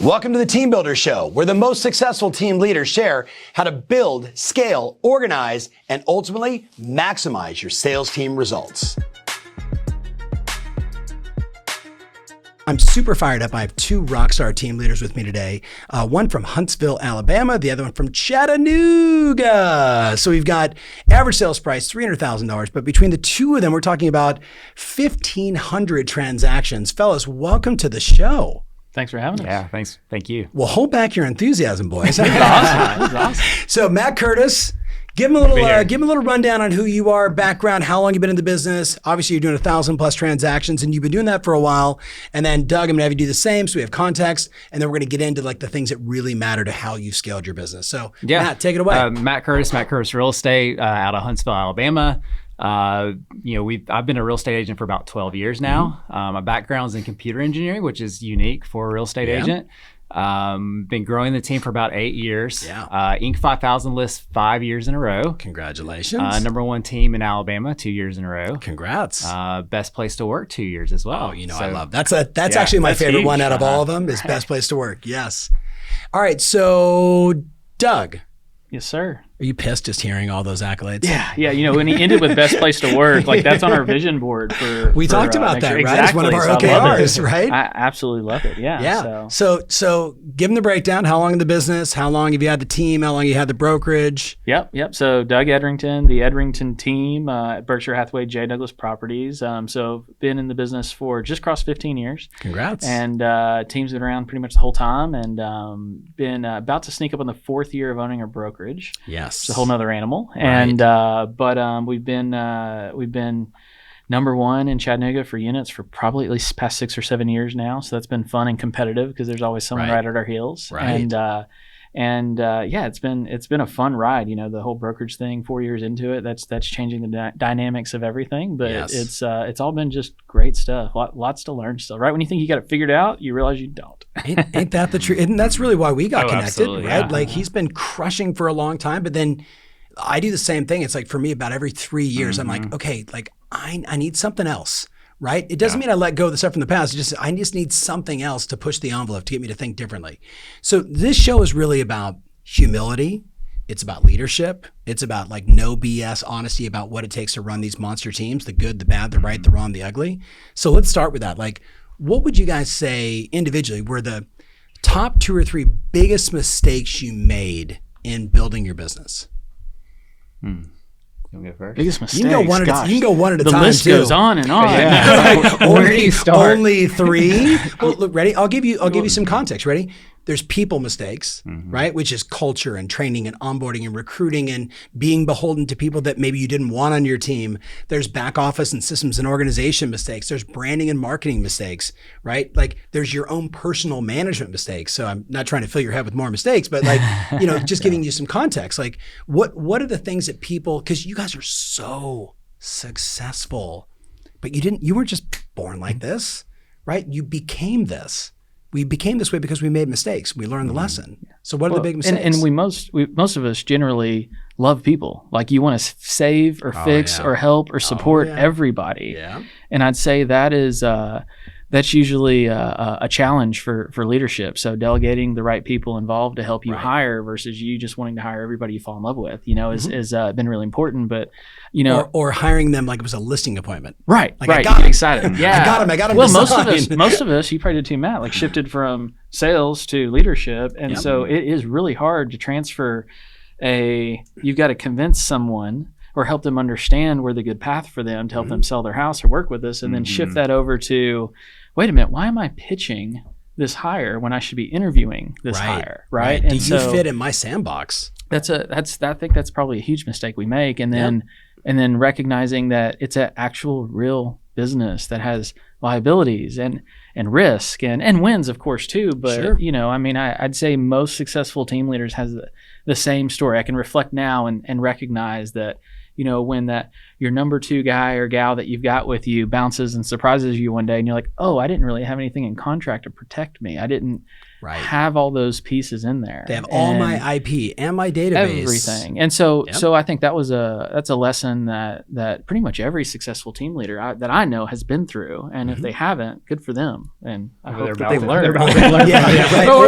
Welcome to the Team Builder Show, where the most successful team leaders share how to build, scale, organize, and ultimately maximize your sales team results. I'm super fired up. I have two Rockstar team leaders with me today. One from Huntsville, Alabama, the other one from Chattanooga. So we've got average sales price, $300,000, but between the two of them, we're talking about 1,500 transactions. Fellas, welcome to the show. Thanks for having us. Yeah, thanks. Thank you. Well, hold back your enthusiasm, boys. That was awesome. So Matt Curtis, give him a little rundown on who you are, background, how long you've been in the business. Obviously, you're doing 1,000+ transactions, and you've been doing that for a while. And then Doug, I'm gonna have you do the same, so we have context, and then we're gonna get into like the things that really matter to how you've scaled your business. So Matt, take it away. Matt Curtis Real Estate out of Huntsville, Alabama. I've been a real estate agent for about 12 years now. My background's in computer engineering, which is unique for a real estate agent. Been growing the team for about 8 years. Inc. 5000 list 5 years in a row. Congratulations. #1 team in Alabama 2 years in a row. Congrats. Best place to work 2 years as well. Oh, I love that's actually my favorite huge. One out of all of them is best place to work. Yes. All right. So Doug. Yes, sir. Are you pissed just hearing all those accolades? Yeah. You know, when he ended with best place to work, like that's on our vision board We talked about that, right? Exactly. It's one of our So OKRs, right? I absolutely love it. Yeah. So give them the breakdown. How long in the business? How long have you had the team? How long have you had the brokerage? Yep. So Doug Edrington, the Edrington team at Berkshire Hathaway, J. Douglas Properties. So been in the business for just crossed 15 years. Congrats. And team's been around pretty much the whole time, and been about to sneak up on the 4th year of owning a brokerage. Yes. It's a whole nother animal. Right. And we've been #1 in Chattanooga for units for probably at least past 6 or 7 years now. So that's been fun and competitive because there's always someone right at our heels. Right. And it's been a fun ride. You know, the whole brokerage thing, 4 years into it, that's changing the dynamics of everything. But it's all been just great stuff. Lots to learn still. Right when you think you got it figured out, you realize you don't. Ain't that the truth? And that's really why we got connected, right? Yeah. Like he's been crushing for a long time, but then I do the same thing. It's like for me, about every 3 years, I'm like, okay, like I need something else, right? It doesn't mean I let go of the stuff from the past. I just need something else to push the envelope to get me to think differently. So this show is really about humility. It's about leadership. It's about like no BS honesty about what it takes to run these monster teams, the good, the bad, the right, the wrong, the ugly. So let's start with that. Like, what would you guys say individually were the top 2 or 3 biggest mistakes you made in building your business? You want to go first? Biggest mistakes. You can go one at a time. The list goes on and on. Yeah. Where do you start? Only 3. Well, look, ready? I'll give you some context. Ready? There's people mistakes, right? Which is culture and training and onboarding and recruiting and being beholden to people that maybe you didn't want on your team. There's back office and systems and organization mistakes. There's branding and marketing mistakes, right? Like there's your own personal management mistakes. So I'm not trying to fill your head with more mistakes, but like, just giving you some context. Like what are the things that people, because you guys are so successful, but you weren't just born like this, right? You became this. We became this way because we made mistakes. We learned the lesson. So what are the big mistakes? And most of us generally love people. Like you want to save or fix or help or support everybody. Yeah. And I'd say that is that's usually a challenge for leadership. So delegating the right people involved to help you hire versus you just wanting to hire everybody you fall in love with, is been really important. But or hiring them like it was a listing appointment. Right. Like, right. I got Get excited. Yeah. I got him. Well, most of us, you probably did too, Matt, like shifted from sales to leadership. And so it is really hard to transfer you've got to convince someone or help them understand we're the good path for them to help them sell their house or work with us, and then shift that over to, wait a minute, why am I pitching this hire when I should be interviewing this hire, right? And do you fit in my sandbox? I think that's probably a huge mistake we make, and then recognizing that it's an actual real business that has liabilities and risk and wins, of course, too. But I'd say most successful team leaders has the same story. I can reflect now and recognize that, when that your number 2 guy or gal that you've got with you bounces and surprises you one day, and you're like, oh, I didn't really have anything in contract to protect me. I didn't have all those pieces in there. They have all my IP and my database, everything. And so I think that's a lesson that pretty much every successful team leader that I know has been through. And if they haven't, good for them. And I hope that they've learned. Or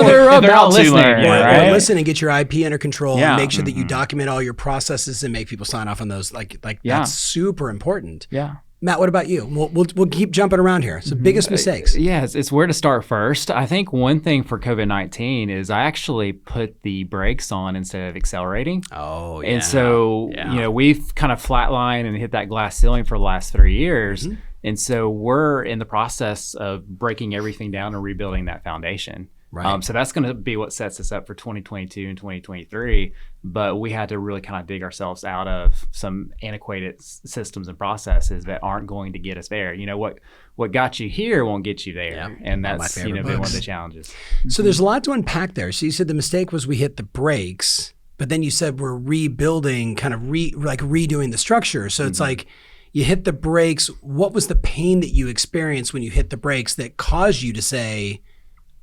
they're about to learn. Or listen and get your IP under control and make sure that you document all your processes and make people sign off on those. Like that's super important. Yeah. Matt, what about you? We'll keep jumping around here. So biggest mistakes. It's where to start first. I think one thing for COVID-19 is I actually put the brakes on instead of accelerating. Oh, yeah. And so, we've kind of flatlined and hit that glass ceiling for the last 3 years. And so we're in the process of breaking everything down and rebuilding that foundation. Right. So that's going to be what sets us up for 2022 and 2023. But we had to really kind of dig ourselves out of some antiquated systems and processes that aren't going to get us there. What got you here won't get you there. Yeah. And that's been one of the challenges. So there's a lot to unpack there. So you said the mistake was we hit the brakes, but then you said we're rebuilding, kind of redoing the structure. So it's like you hit the brakes. What was the pain that you experienced when you hit the brakes that caused you to say,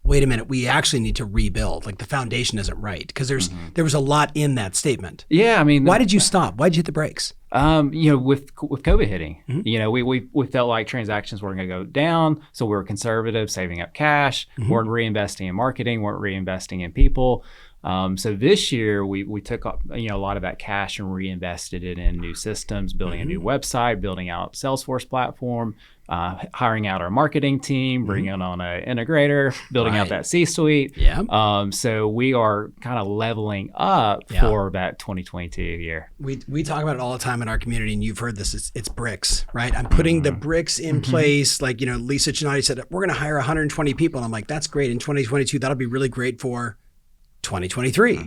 wait a minute, we actually need to rebuild. Like the foundation isn't right, because there was a lot in that statement. Yeah, I mean, why did you stop? Why did you hit the brakes? With COVID hitting, we felt like transactions were going to go down, so we were conservative, saving up cash, weren't reinvesting in marketing, weren't reinvesting in people. So this year we took up a lot of that cash and reinvested it in new systems, building a new website, building out Salesforce platform, hiring out our marketing team, bringing on an integrator, building out that C-suite. Yeah. So we are kind of leveling up for that 2022 year. We talk about it all the time in our community, and you've heard this. It's bricks, right? I'm putting the bricks in place. Like Lisa Chinati said, we're going to hire 120 people, and I'm like, that's great. In 2022, that'll be really great for 2023,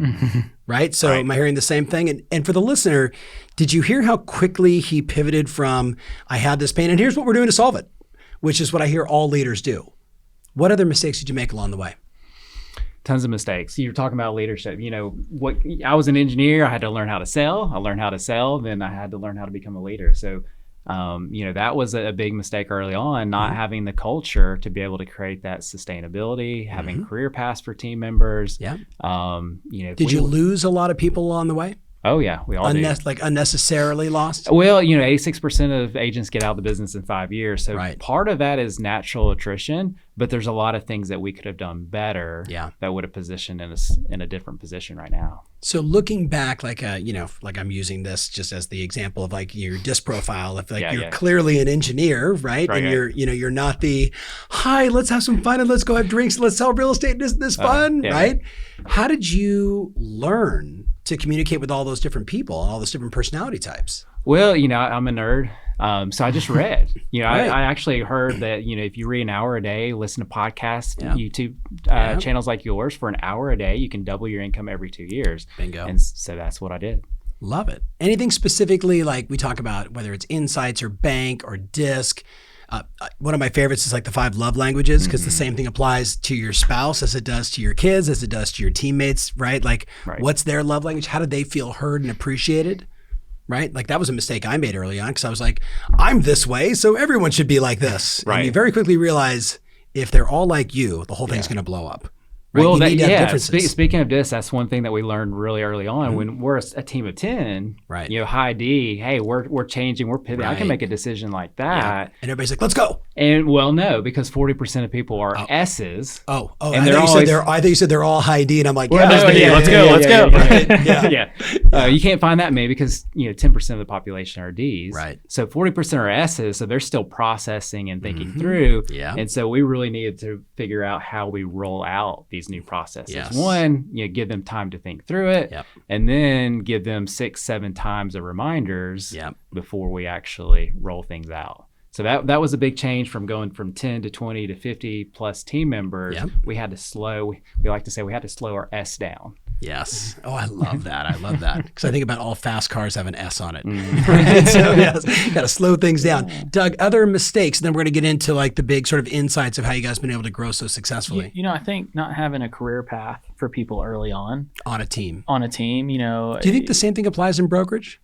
right? So am I hearing the same thing? And for the listener, did you hear how quickly he pivoted from, I had this pain and here's what we're doing to solve it, which is what I hear all leaders do. What other mistakes did you make along the way? Tons of mistakes. You're talking about leadership. I was an engineer. I had to learn how to sell. I learned how to sell. Then I had to learn how to become a leader. So that was a big mistake early on, not having the culture to be able to create that sustainability, having career paths for team members. Yeah. Did you lose a lot of people along the way? Oh yeah, we all do. Like unnecessarily lost? Well, 86% of agents get out of the business in 5 years. So part of that is natural attrition, but there's a lot of things that we could have done better that would have positioned us in a different position right now. So looking back, like I'm using this just as the example of like your disc profile. If you're clearly an engineer, right? And you're not the, hi, let's have some fun and let's go have drinks. Let's sell real estate. This fun, right? How did you learn to communicate with all those different people and all those different personality types? Well, I'm a nerd. So I just read. I actually heard that, if you read an hour a day, listen to podcasts, YouTube channels like yours for an hour a day, you can double your income every 2 years. Bingo. And so that's what I did. Love it. Anything specifically like we talk about, whether it's insights or bank or disc? One of my favorites is like the 5 love languages, because the same thing applies to your spouse as it does to your kids, as it does to your teammates, right? Like what's their love language? How do they feel heard and appreciated? Right? Like that was a mistake I made early on, because I was like, I'm this way, so everyone should be like this. And you very quickly realize if they're all like you, the whole thing's going to blow up. Right? Well, speaking of this, that's one thing that we learned really early on. When we're a team of 10, high D, hey, we're changing, we're pivoting. I can make a decision like that. And everybody's like, let's go. And no, because 40% of people are S's. And I think you said they're all high D, and I'm like, let's go. You can't find that many because 10% of the population are D's. Right. So 40% are S's, so they're still processing and thinking through. Yeah. And so we really needed to figure out how we roll out these new processes. Yes. One, give them time to think through it, and then give them 6-7 times of reminders before we actually roll things out. So that was a big change from going from 10 to 20 to 50 plus team members. We had to slow. We like to say we had to slow our S down. Yes. Oh, I love that. I love that. Because I think about all fast cars have an S on it. Right? So got to slow things down. Doug, other mistakes, and then we're going to get into like the big sort of insights of how you guys have been able to grow so successfully. I think not having a career path for people early on. On a team. Do you think the same thing applies in brokerage?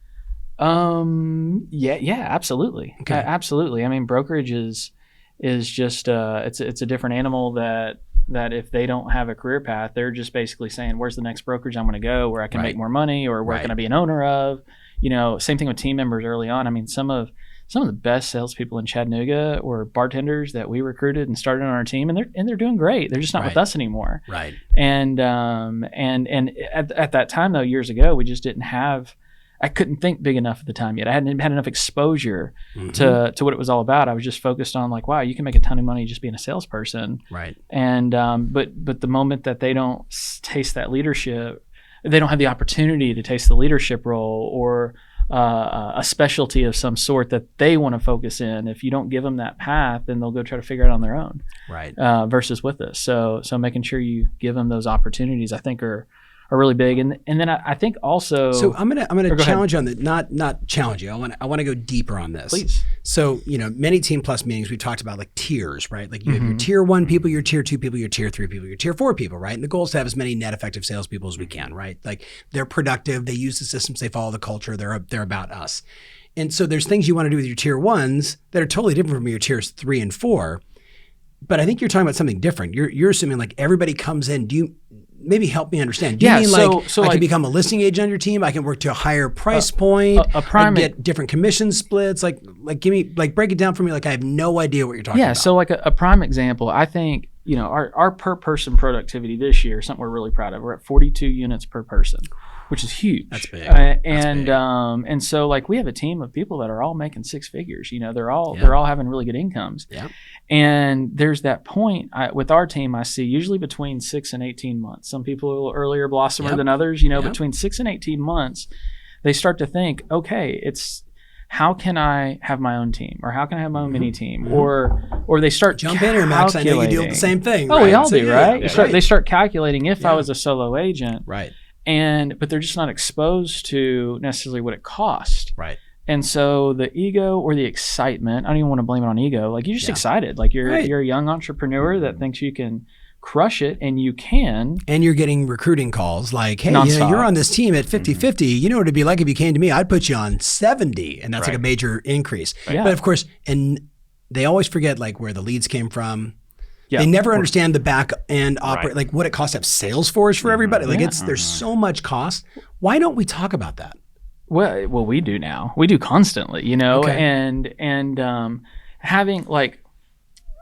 Yeah, absolutely. Okay. Absolutely. I mean, brokerage is just it's a different animal that if they don't have a career path, they're just basically saying, where's the next brokerage I'm going to go where I can make more money, or where can I be an owner of? Same thing with team members early on. I mean, some of the best salespeople in Chattanooga were bartenders that we recruited and started on our team, and they're doing great. They're just not with us anymore. Right. And at that time though, years ago, we just didn't have. I couldn't think big enough at the time yet. I hadn't had enough exposure to what it was all about. I was just focused on like, wow, you can make a ton of money just being a salesperson. Right. And but the moment that they don't taste that leadership, they don't have the opportunity to taste the leadership role or a specialty of some sort that they want to focus in. If you don't give them that path, then they'll go try to figure it out on their own. Right. Versus with us. So making sure you give them those opportunities, I think, are really big. And then I think also. So I'm gonna challenge you on that. Not challenge you. I want to go deeper on this. Please. So many Team Plus meetings we talked about like tiers, right? Like you have your tier 1 people, your tier 2 people, your tier 3 people, your tier 4 people, right? And the goal is to have as many net effective salespeople as we can, right? Like they're productive, they use the systems, they follow the culture, they're about us. And so there's things you want to do with your tier 1s that are totally different from your tiers 3 and 4. But I think you're talking about something different. You're assuming like everybody comes in. Do you maybe help me understand? Do you mean I can become a listing agent on your team? I can work to a higher price point. I can get different commission splits. Like give me break it down for me. Like I have no idea what you're talking about. Yeah. So like a prime example, I think our per person productivity this year is something we're really proud of. We're at 42 units per person, which is huge. That's big. And so like we have a team of people that are all making six figures. They're all having really good incomes. Yeah. And there's that point with our team I see usually between 6 and 18 months. Some people are a little earlier blossomer than others. Between 6 and 18 months, they start to think, okay, it's how can I have my own team, or how can I have my own mini team, or they start jump in here, Max. I know you deal with the same thing. Oh, right? We all do, right? Yeah. They start calculating if I was a solo agent, right? But they're just not exposed to necessarily what it cost, right? And so the ego or the excitement, I don't even want to blame it on ego. Like you're just excited. Like you're a young entrepreneur that thinks you can crush it, and you can. And you're getting recruiting calls like, hey, nonstop. You're on this team at 50-50. You know what it'd be like if you came to me? I'd put you on 70. And that's like a major increase. Yeah. But of course, and they always forget like where the leads came from. Yeah. They never understand the back end like what it costs to have Salesforce for everybody. Like there's so much cost. Why don't we talk about that? Well, we do now. We do constantly, and having like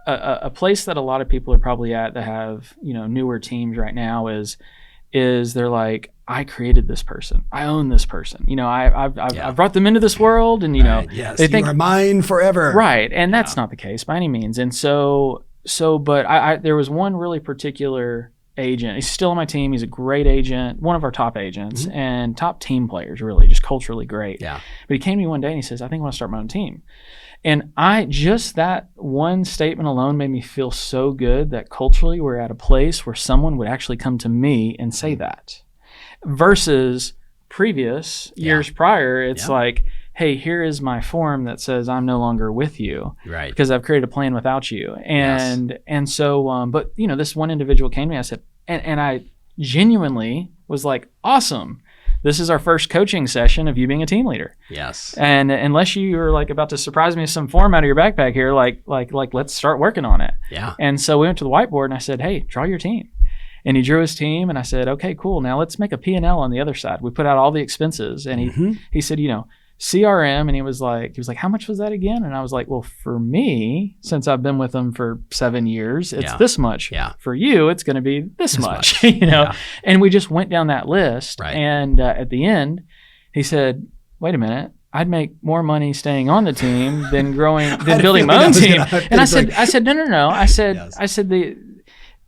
a place that a lot of people are probably at that have, newer teams right now is they're like, I created this person. I own this person. I've brought them into this world, and yes, they think you are mine forever. Right. And that's not the case by any means. And but I there was one really particular agent. He's still on my team. He's a great agent, one of our top agents and top team players, really, just culturally great. Yeah. But he came to me one day and he says, I think I want to start my own team. And that one statement alone made me feel so good that culturally we're at a place where someone would actually come to me and say that. Versus previous years prior, it's like, hey, here is my form that says I'm no longer with you, right? Because I've created a plan without you. And so, but this one individual came to me. I said, and I genuinely was like, awesome. This is our first coaching session of you being a team leader. Yes. And unless you were like about to surprise me with some form out of your backpack here, like let's start working on it. Yeah. And so we went to the whiteboard and I said, hey, draw your team. And he drew his team and I said, okay, cool. Now let's make a P&L on the other side. We put out all the expenses and he said, CRM, and he was like, how much was that again? And I was like, well, for me, since I've been with them for 7 years, it's this much. Yeah. For you, it's going to be this much. Yeah. And we just went down that list. Right. And at the end, he said, wait a minute, I'd make more money staying on the team than building my own team. And I said, no. I said,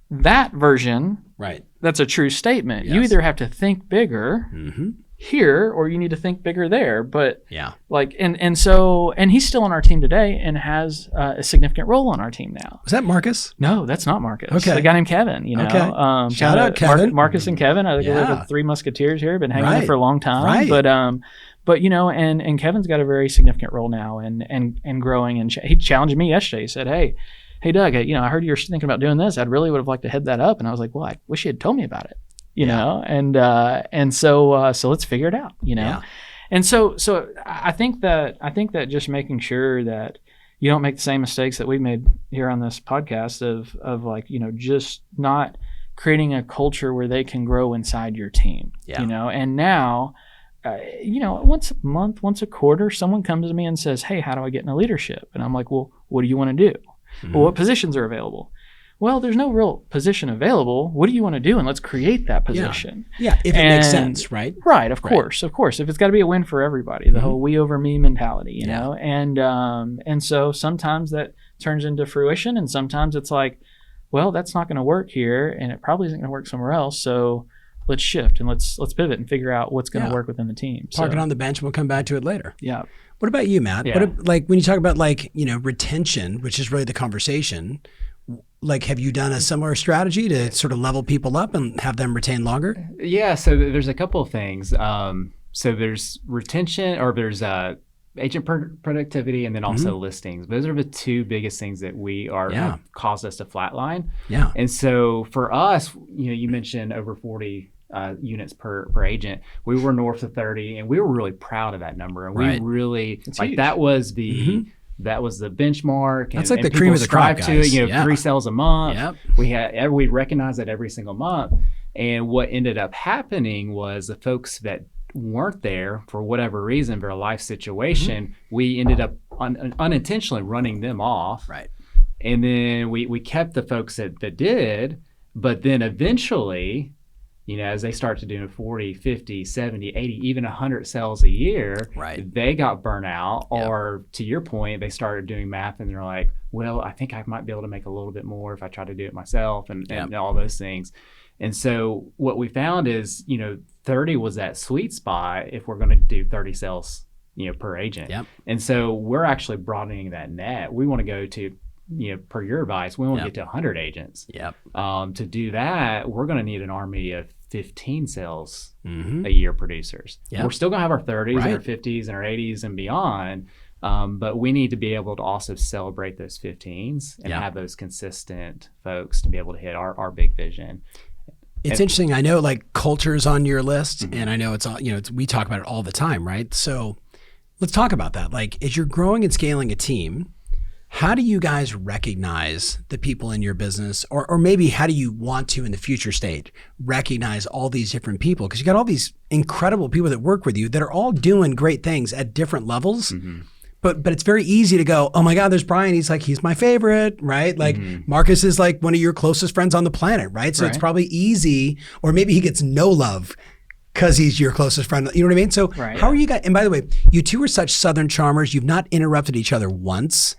that version, right? That's a true statement. Yes. You either have to think bigger. Here, or you need to think bigger there. But and he's still on our team today and has a significant role on our team now. Is that Marcus? No, that's not Marcus. Okay. A guy named Kevin, Okay. Shout out Kevin. Marcus and Kevin. I think we live with 3 Musketeers here, been hanging there for a long time. Right. But and Kevin's got a very significant role now and growing, and he challenged me yesterday. He said, hey Doug, I heard you're thinking about doing this. I really would have liked to head that up. And I was like, well, I wish you had told me about it. And so let's figure it out, And so I think that just making sure that you don't make the same mistakes that we've made here on this podcast of like, just not creating a culture where they can grow inside your team, and now, once a month, once a quarter, someone comes to me and says, hey, how do I get into leadership? And I'm like, well, what do you want to do? Mm-hmm. Well, what positions are available? Well, there's no real position available. What do you want to do? And let's create that position. Yeah, if it makes sense, right? Right, of course. If it's got to be a win for everybody, the whole we over me mentality, you know? And so sometimes that turns into fruition, and sometimes it's like, well, that's not going to work here, and it probably isn't going to work somewhere else. So let's shift and let's pivot and figure out what's going to work within the team. Park it on the bench, and we'll come back to it later. Yeah. What about you, Matt? Yeah. When you talk about retention, which is really the conversation, have you done a similar strategy to sort of level people up and have them retain longer? Yeah, so there's a couple of things. So there's retention, or there's agent productivity, and then also listings. Those are the two biggest things that have caused us to flatline. Yeah. And so for us, you mentioned over 40 units per agent. We were north of 30, and we were really proud of that number. And we really that was the that was the benchmark. That's like the cream of the crop, guys. To it, 3 sales a month. Yep. We recognized that every single month. And what ended up happening was the folks that weren't there for whatever reason, for a life situation, we ended up unintentionally running them off. Right. And then we kept the folks that did, but then eventually, as they start to do 40, 50, 70, 80, even 100 sales a year, they got burnt out. Yep. Or to your point, they started doing math and they're like, well, I think I might be able to make a little bit more if I try to do it myself and all those things. And so what we found is, 30 was that sweet spot if we're going to do 30 sales, per agent. Yep. And so we're actually broadening that net. We want to go to, per your advice, we want to get to 100 agents. Yep. To do that, we're going to need an army of 15 sales a year producers. Yep. We're still going to have our 30s and our 50s and our 80s and beyond. But we need to be able to also celebrate those 15s and have those consistent folks to be able to hit our big vision. It's interesting. I know culture is on your list, and I know it's we talk about it all the time, right? So let's talk about that. As you're growing and scaling a team, how do you guys recognize the people in your business, or maybe how do you want to in the future state recognize all these different people? Because you got all these incredible people that work with you that are all doing great things at different levels. But it's very easy to go, oh my God, there's Brian. He's my favorite, right? Marcus is one of your closest friends on the planet, right? So it's probably easy, or maybe he gets no love because he's your closest friend. You know what I mean? So how are you guys? And by the way, you two are such Southern charmers. You've not interrupted each other once.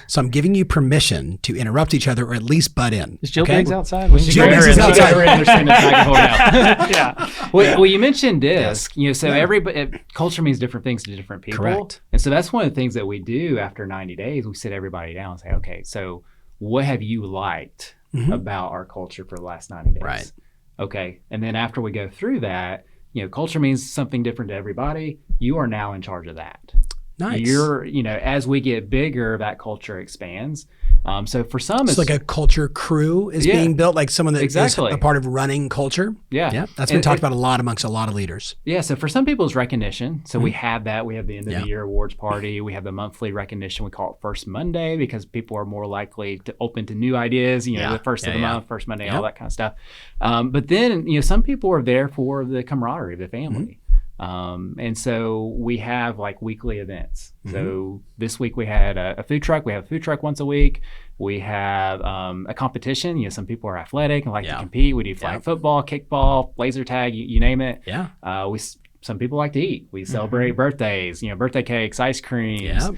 So I'm giving you permission to interrupt each other, or at least butt in. Is Jill Biggs outside? Jill Biggs is outside. Well, you mentioned disc. So everybody, culture means different things to different people. Correct. And so that's one of the things that we do after 90 days. We sit everybody down and say, okay, so what have you liked about our culture for the last 90 days? Right. Okay. And then after we go through that, culture means something different to everybody. You are now in charge of that. Nice. As we get bigger, that culture expands. So for some, it's like a culture crew is being built, like someone that is a part of running culture. Yeah. That's been talked about a lot amongst a lot of leaders. Yeah. So for some people, it's recognition. So we have that. We have the end of the year awards party. We have the monthly recognition. We call it First Monday because people are more likely to open to new ideas, the first of the month, First Monday, all that kind of stuff. But then, some people are there for the camaraderie of the family. And so we have weekly events. So this week we had a food truck. We have a food truck once a week. We have a competition. Some people are athletic and like to compete. We do flag football, kickball, laser tag, you name it. Yeah. Some people like to eat. We celebrate birthdays, birthday cakes, ice creams,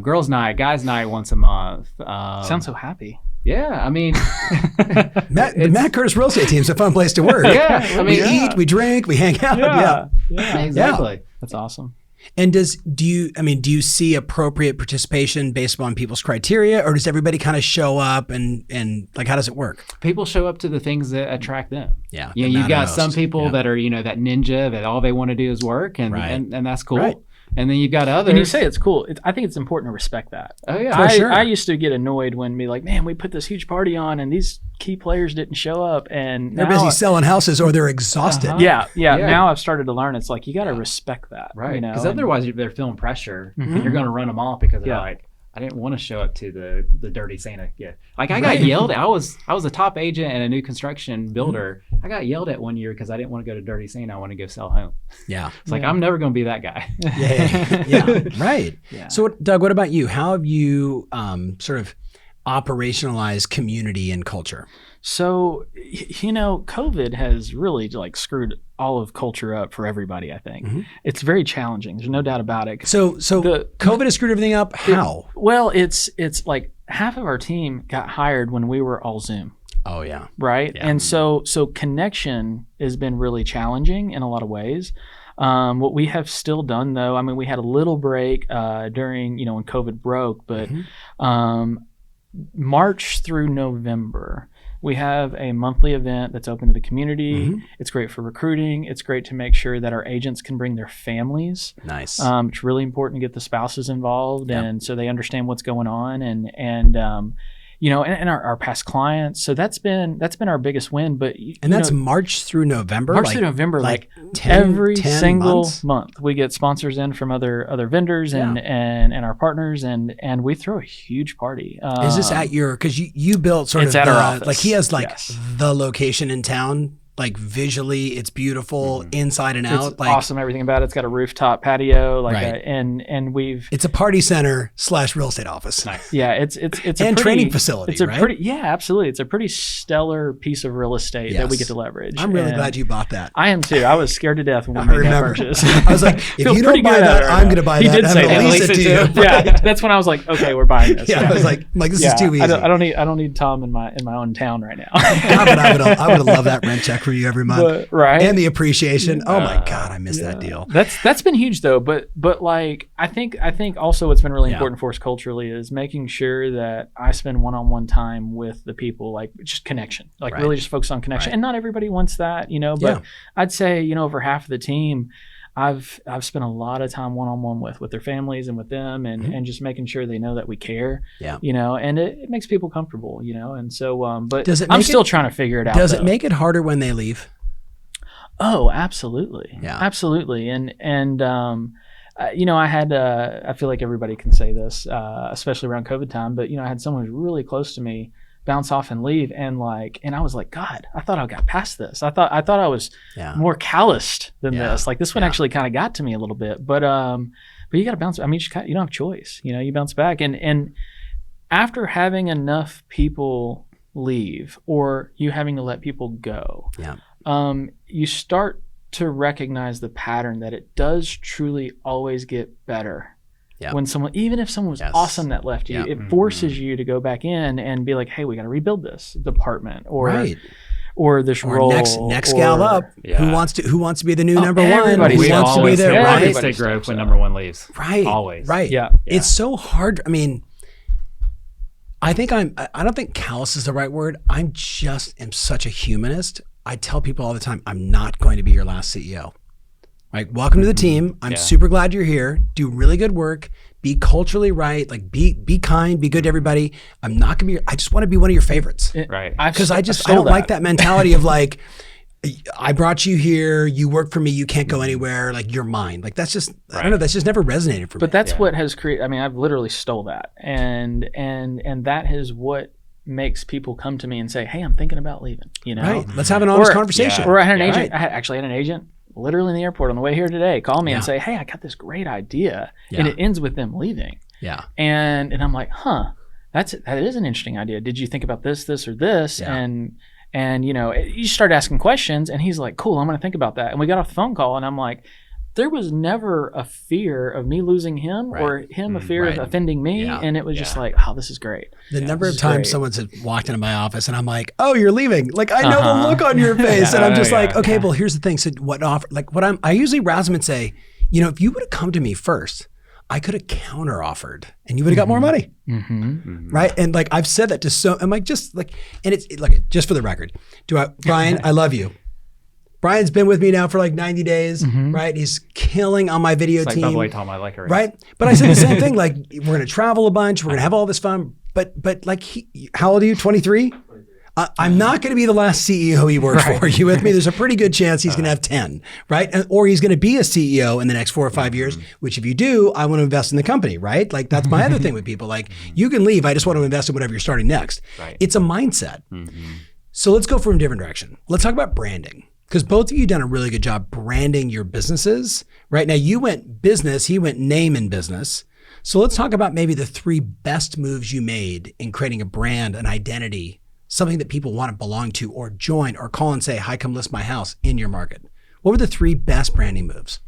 girls' night, guys' night once a month. Sounds so happy. Yeah, I mean, the Matt Curtis real estate team is a fun place to work. Yeah, we eat, we drink, we hang out. Yeah, exactly. That's awesome. And do you see appropriate participation based upon people's criteria, or does everybody kind of show up and how does it work? People show up to the things that attract them. Yeah. You've got some people that are, that ninja that all they want to do is work and that's cool. Right. And then you've got others. And you say it's cool. I think it's important to respect that. Oh yeah, For sure. I used to get annoyed when we man, we put this huge party on and these key players didn't show up, and They're busy selling houses or they're exhausted. Yeah. Now I've started to learn it's like you got to respect that, right? Because and otherwise they're feeling pressure, and you're going to run them off because they're like, I didn't want to show up to the dirty Santa. Yeah, like I got yelled at. I was a top agent and a new construction builder. I got yelled at one year because I didn't want to go to Dirty Santa. I want to go sell home. Yeah, it's like I'm never going to be that guy. Yeah, right. Yeah. So, Doug, what about you? How have you sort of operationalized community and culture? So, COVID has really screwed all of culture up for everybody, I think. It's very challenging. There's no doubt about it. So COVID has screwed everything up. How? It's like half of our team got hired when we were all Zoom. Oh, yeah. Right. Yeah. And so connection has been really challenging in a lot of ways. What we have still done, though, we had a little break during, when COVID broke, but March through November, we have a monthly event that's open to the community. It's great for recruiting. It's great to make sure that our agents can bring their families. Nice. It's really important to get the spouses involved, and so they understand what's going on, and our past clients. So that's been our biggest win. But that's March through November. March through November, every single month, we get sponsors in from other vendors and our partners, and we throw a huge party. Is this at your? Because you built sort of at our office. Like he has the location in town. Like visually, it's beautiful inside and out. It's awesome. Everything about it's got a rooftop patio, and we've. It's a party center / real estate office. Nice. Yeah, it's a training facility. It's a right? Absolutely. It's a pretty stellar piece of real estate that we get to leverage. I'm really glad you bought that. I am too. I was scared to death when we made that purchase. I was like, if you don't buy that, I'm going to buy that. He did say that. Lease it to you. Yeah, that's when I was like, okay, we're buying this. I was like, this is too easy. I don't need Tom in my own town right now. God, but I would have loved that rent check for you every month. Right. And the appreciation. Oh my God, I missed that deal. That's been huge though. But I think also what's been really important for us culturally is making sure that I spend one-on-one time with the people, just connection, really just focus on connection. And not everybody wants that, but I'd say, over half of the team, I've spent a lot of time one-on-one with their families and with them and just making sure they know that we care, and it makes people comfortable, and so, but I'm still trying to figure it out. Does it make it harder when they leave? Oh, absolutely. Yeah. Absolutely. And I had, I feel like everybody can say this, especially around COVID time, but, I had someone who's really close to me bounce off and leave. And I was like, God, I thought I got past this. I thought I was more calloused than this. This one actually kind of got to me a little bit, but you got to bounce. You don't have a choice, you bounce back. And after having enough people leave or you having to let people go, you start to recognize the pattern that it does truly always get better. When even if someone was awesome that left you, it forces you to go back in and be like, hey, we got to rebuild this department or this role. Next gal up. Who wants to be the new number one? Everybody wants to be there, right? Everybody growth when number one leaves. Right. Always. Right. Yeah. It's so hard. I don't think callous is the right word. I'm such a humanist. I tell people all the time, I'm not going to be your last CEO. Right? Welcome to the team. I'm super glad you're here. Do really good work. Be culturally right. Be kind. Be good to everybody. I'm not going to be. I just want to be one of your favorites. Right. Because I don't like that mentality of I brought you here. You work for me. You can't go anywhere. You're mine. That's just I don't know. That's just never resonated for me. But that's what has created. I've literally stole that, and that is what makes people come to me and say, hey, I'm thinking about leaving, Right. Let's have an honest conversation. Or I had an agent. I actually had an agent literally in the airport on the way here today call me and say, hey, I got this great idea. And it ends with them leaving. Yeah. And I'm like, that is an interesting idea. Did you think about this, or this? Yeah. And you start asking questions and he's like, cool, I'm going to think about that. And we got off the phone call and I'm like, there was never a fear of me losing him or him a fear of offending me. Yeah. And it was just this is great. The number of times someone's walked into my office and I'm like, oh, you're leaving. I know the look on your face. And I'm just okay, well, here's the thing. So I usually rouse them and say, if you would have come to me first, I could have counter offered and you would have got more money. Right. And I've said that to I'm and it's just for the record, Brian, I love you. Brian's been with me now for like 90 days, right? He's killing on my video It's like, team. by the way, Tom, I like her. Right? But I said the same thing, like, we're going to travel a bunch, we're going to have all this fun. But like, how old are you, 23? I'm not going to be the last CEO he works for. Are you with me? There's a pretty good chance he's going to have 10, right? Or he's going to be a CEO in the next 4 or 5 years, which if you do, I want to invest in the company, right? Like that's my other thing with people. Like you can leave. I just want to invest in whatever you're starting next. Right. It's a mindset. So let's go from a different direction. Let's talk about branding. Because both of you done a really good job branding your businesses, right? Now you went business, he went name in business. So let's talk about maybe the 3 best moves you made in creating a brand, an identity, something that people want to belong to or join or call and say, hi, come list my house in your market. What were the 3 best branding moves?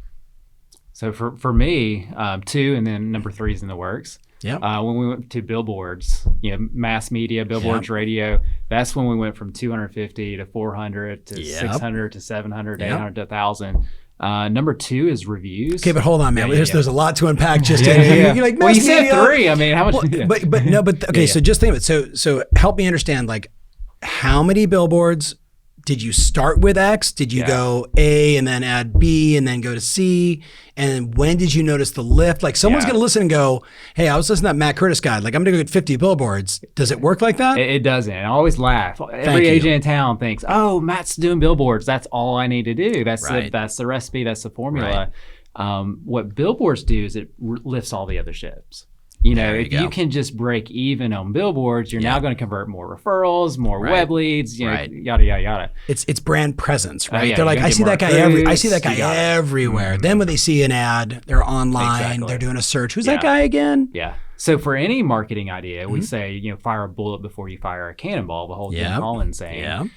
So for me, 2, and then number 3 is in the works. Yeah. When we went to billboards, mass media, billboards, radio, that's when we went from 250 to 400 to 600 to 700 to 800 to 1,000. Number 2 is reviews. Okay, but hold on, man. There's a lot to unpack just in You're like, well, you said 3. I mean, how much? Okay, so just think of it. So help me understand, like, how many billboards did you start with X? Did you go A and then add B and then go to C? And when did you notice the lift? Like someone's going to listen and go, hey, I was listening to that Matt Curtis guy. Like I'm going to go get 50 billboards. Does it work like that? It doesn't. I always laugh. Every agent in town thinks, oh, Matt's doing billboards. That's all I need to do. That's the recipe. That's the formula. Right. What billboards do is it lifts all the other ships. If you can just break even on billboards, you're now going to convert more referrals, more web leads, yada, yada, yada. It's brand presence, right? They're like, I see that guy everywhere. Then when they see an ad, they're online, they're doing a search. Who's that guy again? Yeah. So for any marketing idea, we say, fire a bullet before you fire a cannonball, the whole thing Colin's saying. Yeah.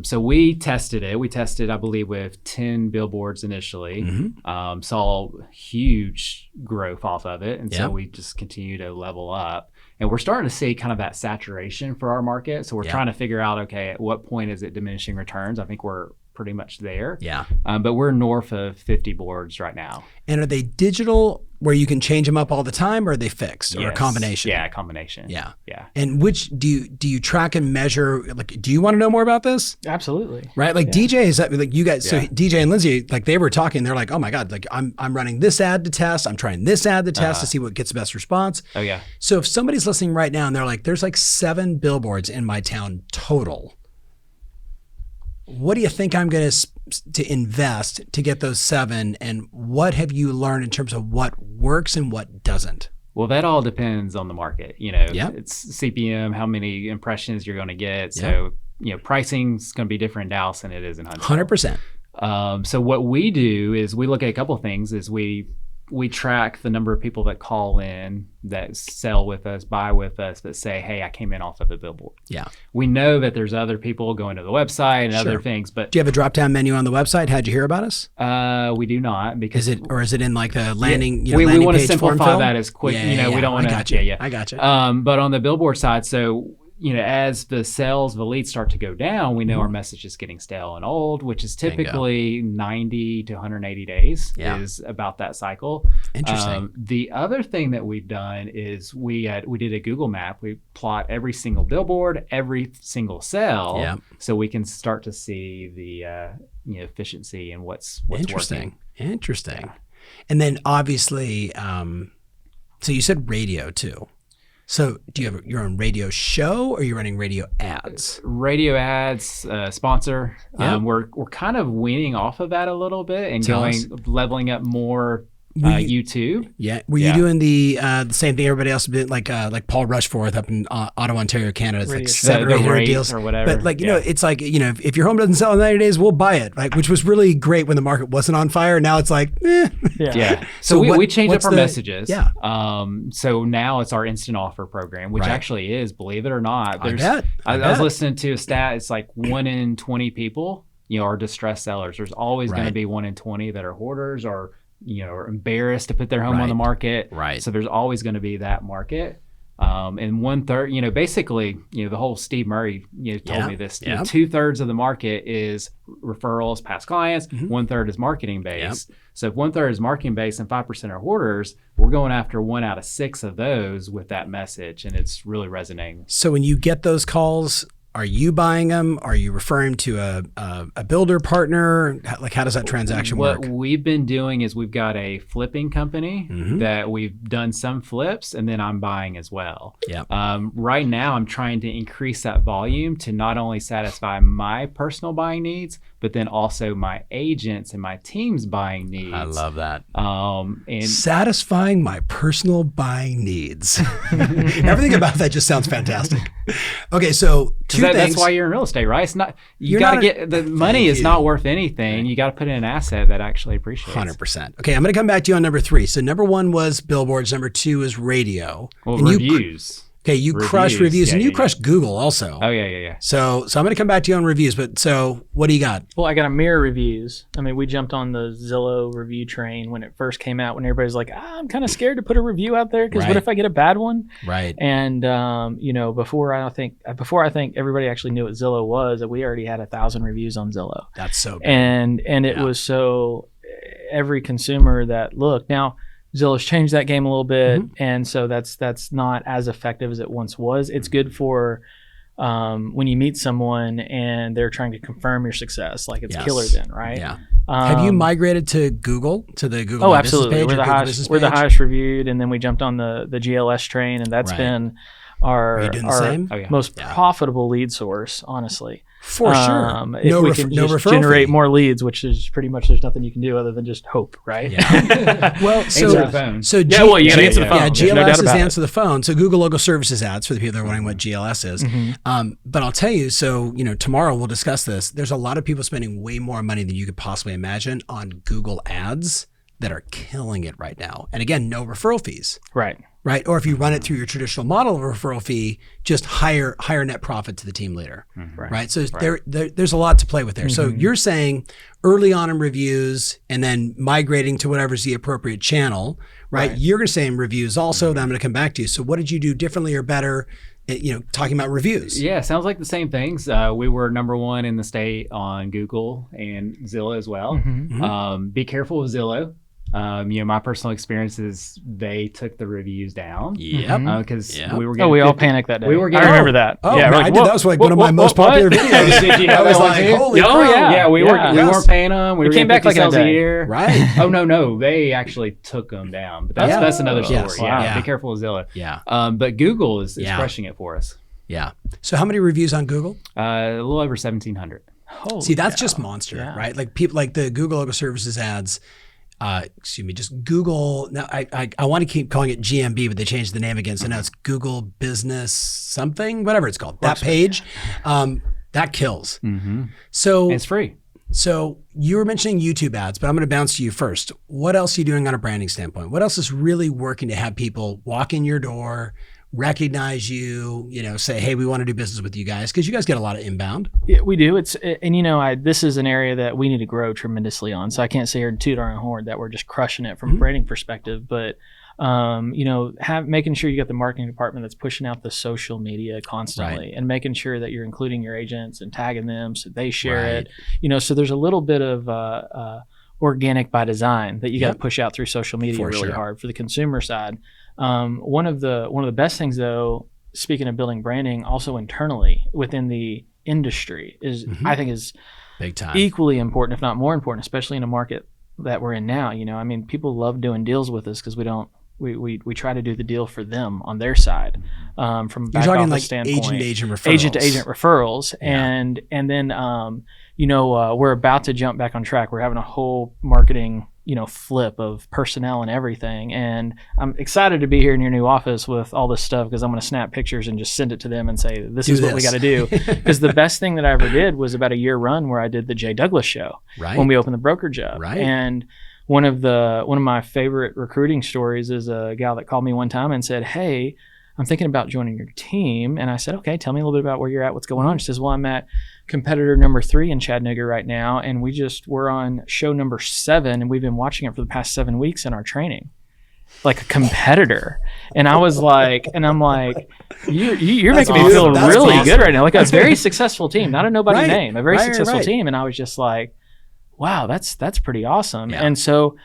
So we tested it. We tested, I believe, with 10 billboards initially. Saw huge growth off of it. And so we just continue to level up. And we're starting to see kind of that saturation for our market. So we're trying to figure out, okay, at what point is it diminishing returns? I think we're pretty much there. Yeah. But we're north of 50 boards right now. And are they digital where you can change them up all the time, or are they fixed, or a combination? Yeah, a combination. Yeah. Yeah. And which do you track and measure? Like, do you want to know more about this? Absolutely. Right. Like DJ is like you guys. So DJ and Lindsay, like they were talking. They're like, oh my God, like I'm running this ad to test. I'm trying this ad to test to see what gets the best response. Oh yeah. So if somebody's listening right now and they're like, there's like 7 billboards in my town total. What do you think I'm going to invest to get those 7? And what have you learned in terms of what works and what doesn't? Well, that all depends on the market. It's CPM, how many impressions you're going to get. So, pricing's going to be different in Dallas than it is in Huntsville. 100%. So what we do is we look at a couple of things. Is we track the number of people that call in, that sell with us, buy with us, that say, hey, I came in off of a billboard. Yeah. We know that there's other people going to the website and other things, but... Do you have a drop-down menu on the website? How'd you hear about us? We do not, because... Is it in like the landing, we want to simplify that as quick, we don't want to... I got you. I got you. But on the billboard side, so... as the sales, the leads start to go down, we know our message is getting stale and old, which is typically 90 to 180 days is about that cycle. Interesting. The other thing that we've done is we did a Google map. We plot every single billboard, every single sale, so we can start to see the efficiency and what's Interesting. working. Interesting. Yeah. And then obviously, so you said radio too. So do you have your own radio show, or are you running radio ads? Radio ads, sponsor. We're kind of weaning off of that a little bit and leveling up more YouTube. Yeah. Were you doing the same thing everybody else did, like Paul Rushforth up in Ottawa, Ontario, Canada? It's like 7 or 8 hundred deals or whatever. But like, it's like, if your home doesn't sell in 90 days, we'll buy it, right? Which was really great when the market wasn't on fire. Now it's like, Yeah. So we changed up our messages. Yeah. So now it's our instant offer program, which actually is, believe it or not. I was listening to a stat. It's like 1 in 20 people, are distressed sellers. There's always going to be 1 in 20 that are hoarders or are embarrassed to put their home on the market. Right. So there's always going to be that market. And 1/3, basically, the whole Steve Murray, told me this. 2/3 of the market is referrals, past clients. 1/3 is marketing based. So if 1/3 is marketing based and 5% are hoarders, we're going after 1 out of 6 of those with that message, and it's really resonating. So when you get those calls, Are you buying them? Are you referring to a builder partner? Like, how does that transaction work? What we've been doing is we've got a flipping company that we've done some flips, and then I'm buying as well. Yeah. Right now, I'm trying to increase that volume to not only satisfy my personal buying needs, but then also my agents and my team's buying needs. I love that. And satisfying my personal buying needs. Everything about that just sounds fantastic. Okay, so two things. That's why you're in real estate, right? It's not, you got to get, the money is not worth anything. You got to put in an asset that actually appreciates. 100%. Okay, I'm going to come back to you on number 3. So number 1 was billboards. Number 2 is radio. Well, and reviews. You crush reviews, and you crush Google also. Oh, yeah. So I'm going to come back to you on reviews, but so what do you got? Well, I got a mirror reviews. I mean, we jumped on the Zillow review train when it first came out, when everybody's like, I'm kind of scared to put a review out there because what if I get a bad one? Right. And, before I think everybody actually knew what Zillow was, we already had 1,000 reviews on Zillow. That's so good. And it was so every consumer that looked. Now, Zillow's changed that game a little bit, and so that's not as effective as it once was. It's good for when you meet someone and they're trying to confirm your success, like it's killer then, right? Yeah. Have you migrated to Google, to the Google My absolutely. Business page? We're the highest reviewed, and then we jumped on the GLS train, and that's been our most profitable lead source, honestly. For sure. If we can just generate more leads, which is pretty much, there's nothing you can do other than just hope, right? Yeah. Well, answer the phone. You gotta answer the phone. Yeah, GLS is answer the phone. So Google Local Services ads, for the people that are wondering what GLS is. But I'll tell you, so tomorrow we'll discuss this. There's a lot of people spending way more money than you could possibly imagine on Google ads that are killing it right now. And again, no referral fees. Right. Or if you run it through your traditional model of a referral fee, just higher net profit to the team leader. Right. So there's a lot to play with there. So you're saying early on in reviews and then migrating to whatever's the appropriate channel, right? You're going to say in reviews also, that I'm going to come back to you. So what did you do differently or better, talking about reviews? Yeah, sounds like the same things. We were number 1 in the state on Google and Zillow as well. Be careful with Zillow. My personal experience is they took the reviews down. Because we were getting we all panicked that day. We were getting, I remember that. I did. That was like one of my most popular videos. I was like, holy crap. We weren't paying them. We came back like a year. Right. No. They actually took them down. But that's another story. Be careful with Zillow. But Google is crushing it for us. Yeah. So how many reviews on Google? A little over 1,700. See, that's just monster, right? Like people, like the Google Local Services ads. Just Google. Now I want to keep calling it GMB, but they changed the name again. So now it's Google Business something, whatever it's called. That page, that kills. So it's free. So you were mentioning YouTube ads, but I'm going to bounce to you first. What else are you doing on a branding standpoint? What else is really working to have people walk in your door, recognize you, say, hey, we want to do business with you guys? Because you guys get a lot of inbound. Yeah, we do. This is an area that we need to grow tremendously on. So I can't sit here and toot our own horn that we're just crushing it from a branding perspective, but making sure you got the marketing department that's pushing out the social media constantly and making sure that you're including your agents and tagging them so they share it. So there's a little bit of organic by design that you got to push out through social media hard for the consumer side. One of the best things, though, speaking of building branding, also internally within the industry is I think is big time, equally important, if not more important, especially in a market that we're in now. People love doing deals with us because we try to do the deal for them on their side, from a back office standpoint, agent to agent referrals, and then we're about to jump back on track. We're having a whole marketing flip of personnel and everything. And I'm excited to be here in your new office with all this stuff because I'm going to snap pictures and just send it to them and say, this is what we got to do. Because the best thing that I ever did was about a year run where I did the Jay Douglas show when we opened the brokerage up. And one of my favorite recruiting stories is a gal that called me one time and said, hey, I'm thinking about joining your team. And I said, okay, tell me a little bit about where you're at, what's going on. She says, well, I'm at competitor number 3 in Chattanooga right now. And we're on show number 7 and we've been watching it for the past 7 weeks in our training. Like a competitor. And I was like, you're making me feel really good right now. Like a very succting team, not a nobody name, a very successful team. And I was just like, wow, that's pretty awesome. Yeah. And so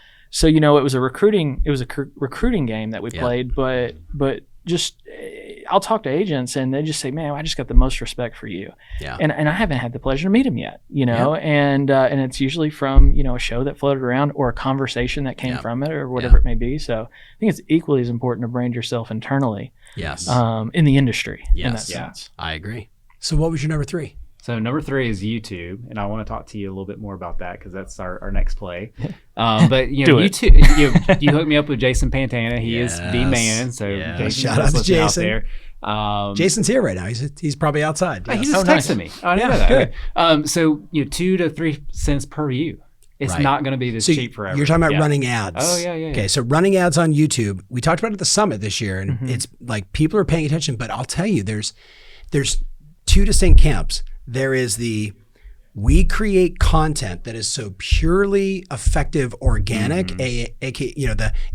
it was a recruiting game that we played, but just I'll talk to agents and they just say, man, I just got the most respect for you. Yeah. And I haven't had the pleasure to meet him yet, and it's usually from, a show that floated around or a conversation that came from it or whatever it may be. So I think it's equally as important to brand yourself internally. Yes. In the industry. Yes. In that sense. I agree. So what was your number 3? So number 3 is YouTube, and I want to talk to you a little bit more about that because that's our next play. But YouTube, you hooked me up with Jason Pantana. He is the man. So shout out to Jason. Out there. Jason's here right now. He's probably outside. He just texted me. I didn't know that. Okay. So 2 to 3 cents per view. It's not going to be this cheap forever. You're talking about running ads. Oh, yeah. Okay, so running ads on YouTube. We talked about it at the summit this year, and it's like people are paying attention. But I'll tell you, there's 2 distinct camps. There is we create content that is so purely effective, organic, the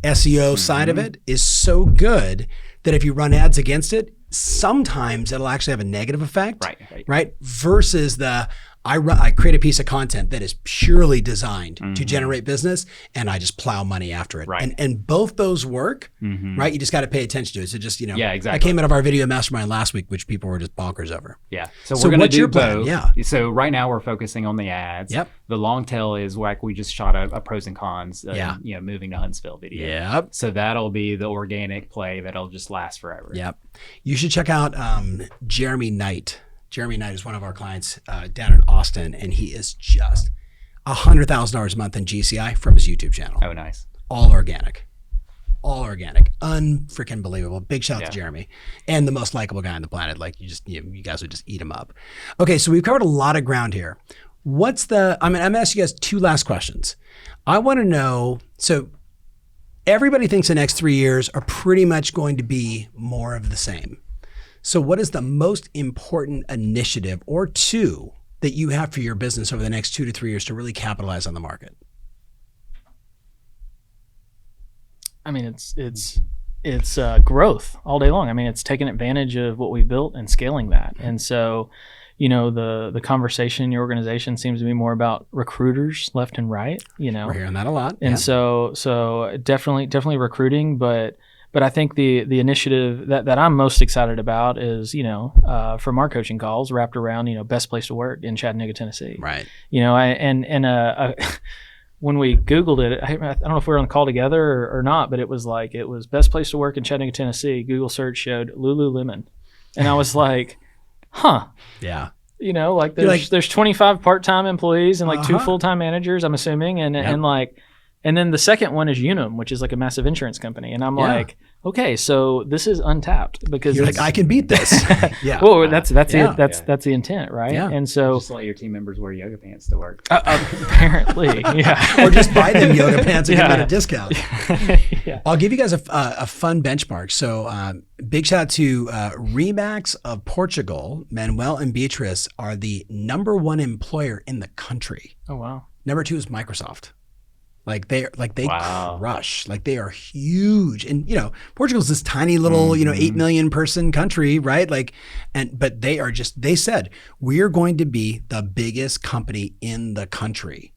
SEO side of it is so good that if you run ads against it, sometimes it'll actually have a negative effect, right? Versus I create a piece of content that is purely designed to generate business, and I just plow money after it. Right. And both those work, right? You just got to pay attention to it. So just, exactly. I came out of our video mastermind last week, which people were just bonkers over. Yeah. So we're going to do your plan? both. Yeah. So right now we're focusing on the ads. Yep. The long tail is like we just shot a pros and cons, moving to Huntsville video. Yep. So that'll be the organic play that'll just last forever. Yep. You should check out Jeremy Knight. Jeremy Knight is one of our clients down in Austin, and he is just $100,000 a month in GCI from his YouTube channel. Oh, nice. All organic. Unfreaking believable. Big shout out to Jeremy, and the most likable guy on the planet. Like you guys would just eat him up. Okay, so we've covered a lot of ground here. I'm going to ask you guys 2 last questions. I want to know, so everybody thinks the next 3 years are pretty much going to be more of the same. So what is the most important initiative or 2 that you have for your business over the next 2 to 3 years to really capitalize on the market? I mean, it's growth all day long. I mean, it's taking advantage of what we've built and scaling that. And so, the conversation in your organization seems to be more about recruiters left and right. We're hearing that a lot. And so definitely recruiting, but I think the initiative that I'm most excited about is, from our coaching calls wrapped around, best place to work in Chattanooga, Tennessee. Right. When we Googled it, I don't know if we were on the call together or not, but it was best place to work in Chattanooga, Tennessee. Google search showed Lululemon. And I was like, huh. Yeah. There's 25 part-time employees and 2 full-time managers, I'm assuming. And then the second one is Unum, which is like a massive insurance company. And I'm like, okay, so this is untapped because you're like, I can beat this. Yeah. Well, that's the intent, right? Yeah. And so just let your team members wear yoga pants to work. Apparently, yeah. Or just buy them yoga pants and give them a discount. Yeah. I'll give you guys a fun benchmark. So big shout out to Remax of Portugal. Manuel and Beatrice are the #1 employer in the country. Oh wow. Number 2 is Microsoft. They Wow. crush. They are huge. And Portugal's this tiny little, 8 million person country, right? But they said, we're going to be the biggest company in the country.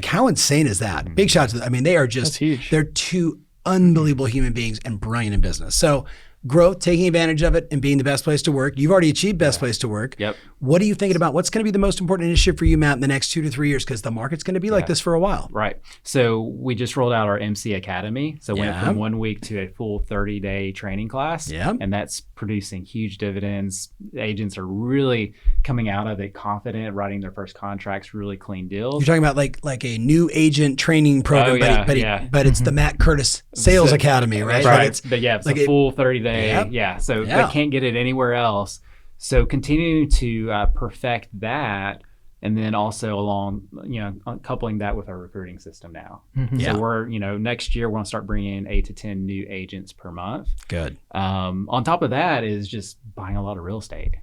How insane is that? Big shout out to them. They are just, that's huge. They're 2 unbelievable human beings and brilliant in business. So growth, taking advantage of it, and being the best place to work. You've already achieved best place to work. Yep. What are you thinking about? What's going to be the most important initiative for you, Matt, in the next 2 to 3 years? Because the market's going to be like this for a while. Right. So we just rolled out our MC Academy. So went from 1 week to a full 30-day training class. Yeah. And that's producing huge dividends. Agents are really coming out of it confident, writing their first contracts, really clean deals. You're talking about like a new agent training program, but it's the Matt Curtis Sales Academy, right? Right. It's a full 30-day. Yeah. So they can't get it anywhere else. So continuing to perfect that, and then also along, coupling that with our recruiting system now. Mm-hmm. So we're, next year we're going to start bringing in 8 to 10 new agents per month. Good. On top of that is just buying a lot of real estate.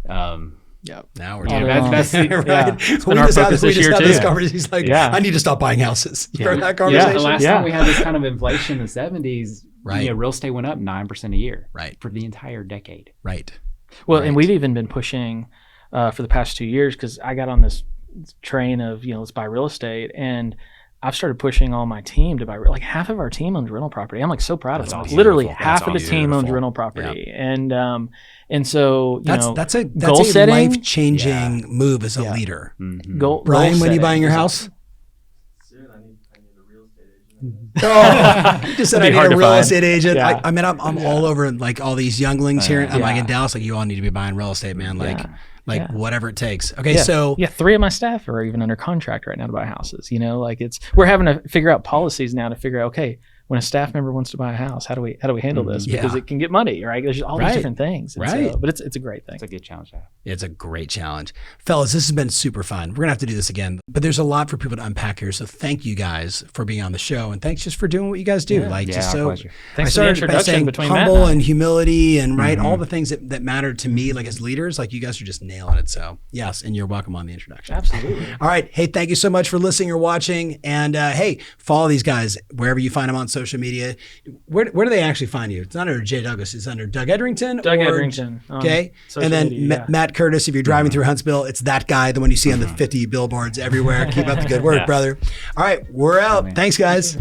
Yep. Now we're doing that's right. It's been our focus this year too. This conversation. He's like, I need to stop buying houses. You heard that conversation? The last time we had this kind of inflation in the 70s, right. Real estate went up 9% a year. Right. For the entire decade. Right. Well, and we've even been pushing for the past 2 years because I got on this train of, let's buy real estate. And I've started pushing all my team to buy, like half of our team owns rental property. I'm like so proud of them. awesome. Literally Beautiful. half That's of the team owns rental property. And so, that's a goal setting, life-changing move as a leader. Goal Brian, when are you setting buying your is house? Soon, I need a real estate agent. Oh, you just said I It'd be need hard a to real find. estate agent. Yeah. I mean, I'm all over like all these younglings here. I'm like Yeah. in Dallas, like you all need to be buying real estate, man. Like, Yeah. whatever it takes. Okay, so 3 of my staff are even under contract right now to buy houses. Like we're having to figure out policies now to figure out, okay, when a staff member wants to buy a house, how do we handle this? Because it can get muddy, right? There's all these different things. And Right. but it's a great thing. It's a good challenge to have. it's a great challenge. Fellas, this has been super fun. We're going to have to do this again, but there's a lot for people to unpack here. So thank you guys for being on the show, and thanks just for doing what you guys do. Yeah, Just our so pleasure. Thanks I for the started by introduction saying between Matt humble and I. and humility and all the things that matter to me, like as leaders, like you guys are just nailing it. So yes, and you're welcome on the introduction. Absolutely. All right. Hey, thank you so much for listening or watching. And hey, follow these guys wherever you find them on social media. Where do they actually find you? It's not under Jay Douglas. It's under Doug Edrington. Doug or- Edrington. Okay. social And then media, yeah. Matt Curtis, if you're driving through Huntsville, it's that guy, the one you see on the 50 billboards everywhere. Keep up the good work, brother. All right. We're out. Thanks, guys.